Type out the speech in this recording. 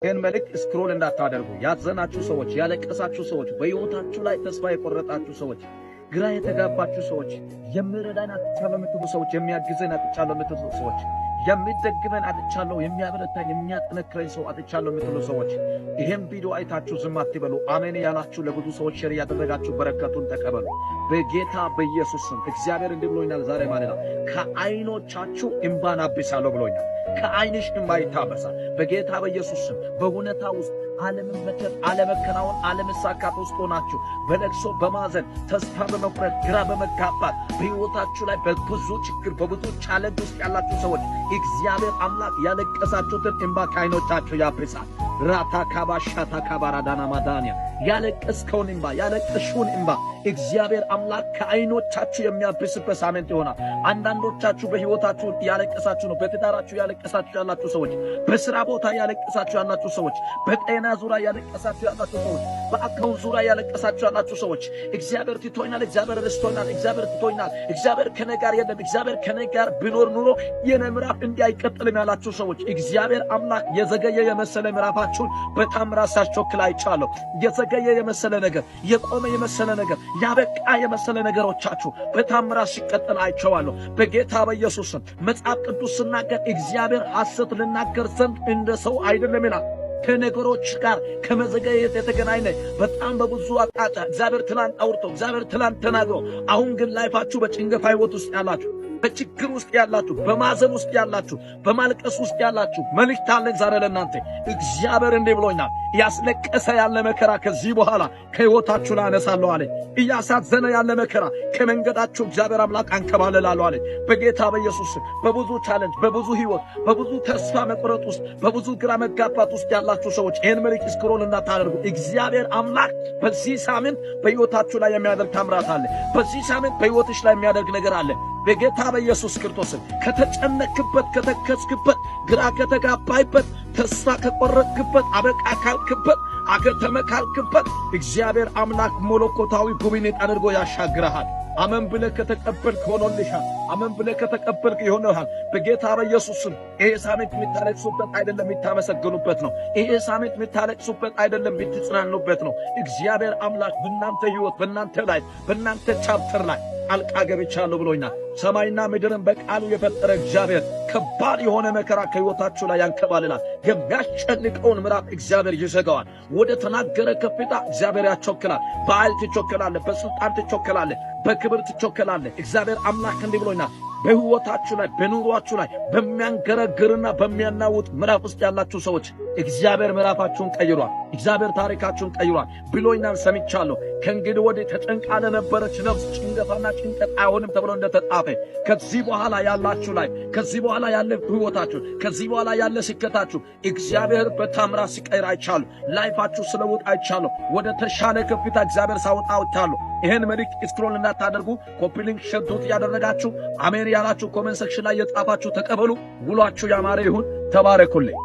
ይህን መልእክት ስክሮል እንዳታደርጉ። ያዘናችሁ ሰዎች፣ ያለቀሳችሁ ሰዎች፣ በሕይወታችሁ ላይ ተስፋ የቆረጣችሁ ሰዎች፣ ግራ የተጋባችሁ ሰዎች፣ የሚረዳን አጥቻለሁ የምትሉ ሰዎች፣ የሚያግዘን አጥቻለሁ የምትሉ ሰዎች፣ የሚደግፈን አጥቻለሁ፣ የሚያበረታኝ የሚያጠነክረኝ ሰው አጥቻለሁ የምትሉ ሰዎች ይህን ቪዲዮ አይታችሁ ዝም አትበሉ። አሜን ያላችሁ ለብዙ ሰዎች ሼር ያደረጋችሁ በረከቱን ተቀበሉ በጌታ በኢየሱስ ስም። እግዚአብሔር እንዲህ ብሎኛል ዛሬ ማለት ነው፣ ከዓይኖቻችሁ እንባን አብሳለሁ ብሎኛል። ከዓይንሽ እንባ ይታበሳል በጌታ በኢየሱስ ስም። በሁኔታ ውስጥ አለመመቸት፣ አለመከናወን፣ አለመሳካት ውስጥ ሆናችሁ በለቅሶ በማዘን ተስፋ በመቁረጥ ግራ በመጋባት በሕይወታችሁ ላይ በብዙ ችግር በብዙ ቻሌንጅ ውስጥ ያላችሁ ሰዎች እግዚአብሔር አምላክ ያለቀሳችሁትን እንባ ከዓይኖቻችሁ ያብሳል። ራታ ካባሻታ ካባራዳና ማዳንያ ያለቀስከውን እንባ ያለቀሽውን እንባ እግዚአብሔር አምላክ ከዓይኖቻችሁ የሚያብስበት ሳምንት ይሆናል። አንዳንዶቻችሁ በሕይወታችሁ ያለቀሳችሁ ነው። በትዳራችሁ ያለቀሳችሁ ያላችሁ ሰዎች፣ በሥራ ቦታ ያለቀሳችሁ ያላችሁ ሰዎች፣ በጤና ዙሪያ ያለቀሳችሁ ያላችሁ ሰዎች፣ በአካውንት ዙሪያ ያለቀሳችሁ ያላችሁ ሰዎች እግዚአብሔር ትቶኛል፣ እግዚአብሔር ረስቶኛል፣ እግዚአብሔር ትቶኛል፣ እግዚአብሔር ከኔ ጋር የለም፣ እግዚአብሔር ከኔ ጋር ቢኖር ኑሮ የኔ ምዕራፍ እንዲህ አይቀጥልም ያላችሁ ሰዎች እግዚአብሔር አምላክ የዘገየ የመሰለ ምዕራፋችሁን በታምራት ሲያስቸክል አይቻለሁ። የዘገየ የመሰለ ነገር፣ የቆመ የመሰለ ነገር፣ ያበቃ የመሰለ ነገሮቻችሁ በታምራት ሲቀጥል አይቼዋለሁ በጌታ በኢየሱስ ስም። መጽሐፍ ቅዱስ ሲናገር እግዚአብሔር ሐሰት ልናገር ዘንድ እንደ ሰው አይደለም ይላል። ከነገሮች ጋር ከመዘገየት የተገናኘ በጣም በብዙ አቅጣጫ እግዚአብሔር ትላንት አውርቶ እግዚአብሔር ትላንት ተናግሮ አሁን ግን ላይፋችሁ በጭንገፋ ሕይወት ውስጥ ያላችሁ፣ በችግር ውስጥ ያላችሁ፣ በማዘን ውስጥ ያላችሁ፣ በማልቀስ ውስጥ ያላችሁ መልእክት አለኝ ዛሬ ለእናንተ። እግዚአብሔር እንዲህ ብሎኛል፣ እያስለቀሰ ያለ መከራ ከዚህ በኋላ ከሕይወታችሁ ላይ አነሳለሁ አለ። እያሳዘነ ያለ መከራ ከመንገዳችሁ እግዚአብሔር አምላክ አንከባልላለሁ አለ በጌታ በኢየሱስ። በብዙ ቻሌንጅ፣ በብዙ ሕይወት፣ በብዙ ተስፋ መቁረጥ ውስጥ፣ በብዙ ግራ መጋባት ውስጥ ያላችሁ ሰዎች ይህን መልእክት ስክሮል እንዳታደርጉ። እግዚአብሔር አምላክ በዚህ ሳምንት በሕይወታችሁ ላይ የሚያደርግ ታምራት አለ። በዚህ ሳምንት በሕይወትሽ ላይ የሚያደርግ ነገር አለ በጌታ በኢየሱስ ክርስቶስ። ከተጨነክበት፣ ከተከስክበት፣ ግራ ከተጋባይበት፣ ተስፋ ከቆረጥክበት፣ አበቃ ካልክበት፣ ከተመካልክበት እግዚአብሔር አምላክ መለኮታዊ ጉብኝት አድርጎ ያሻግረሃል። አመን ብለህ ከተቀበልክ ሆኖልሻል። አመን ብለህ ከተቀበልክ ይሆንልሃል በጌታ በኢየሱስ ስም። ይሄ ሳምንት የምታለቅሱበት አይደለም የምታመሰግኑበት ነው። ይሄ ሳምንት የምታለቅሱበት አይደለም የምትጽናኑበት ነው። እግዚአብሔር አምላክ በእናንተ ሕይወት፣ በእናንተ ላይ፣ በእናንተ ቻፕተር ላይ ጣልቃ ገብቻለሁ ብሎኛል። ሰማይና ምድርን በቃሉ የፈጠረ እግዚአብሔር ከባድ የሆነ መከራ ከሕይወታችሁ ላይ ያንከባልላል። የሚያስጨንቀውን ምዕራፍ እግዚአብሔር ይዘጋዋል። ወደ ተናገረ ከፍታ እግዚአብሔር ያቸክላል። በኃይል ትቸክላለህ፣ በሥልጣን ትቸክላለህ፣ በክብር ትቸክላለህ። እግዚአብሔር አምላክ እንዲህ ብሎኛል፣ በሕይወታችሁ ላይ በኑሯችሁ ላይ በሚያንገረግርና በሚያናውጥ ምዕራፍ ውስጥ ያላችሁ ሰዎች እግዚአብሔር ምዕራፋችሁን ቀይሯል። እግዚአብሔር ታሪካችሁን ቀይሯል ብሎኛል፣ ሰምቻለሁ። ከእንግዲህ ወዲህ ተጨንቃ ለነበረች ነፍስ ጭንገፋና ጭንቀት አይሆንም ተብሎ እንደተጻፈ ከዚህ በኋላ ያላችሁ ላይ፣ ከዚህ በኋላ ያለ ሕይወታችሁ፣ ከዚህ በኋላ ያለ ስኬታችሁ እግዚአብሔር በታምራት ሲቀይር አይቻለሁ። ላይፋችሁ ስለውጥ አይቻለሁ። ወደ ተሻለ ከፍታ እግዚአብሔር ሳወጣ አይቻለሁ። ይህን መልእክት ስክሮል እንዳታደርጉ ኮፒ ሊንክ ሸርቱት ያደረጋችሁ አሜን ያላችሁ ኮሜንት ሴክሽን ላይ የጻፋችሁ ተቀበሉ። ውሏችሁ ያማረ ይሁን። ተባረኩልኝ።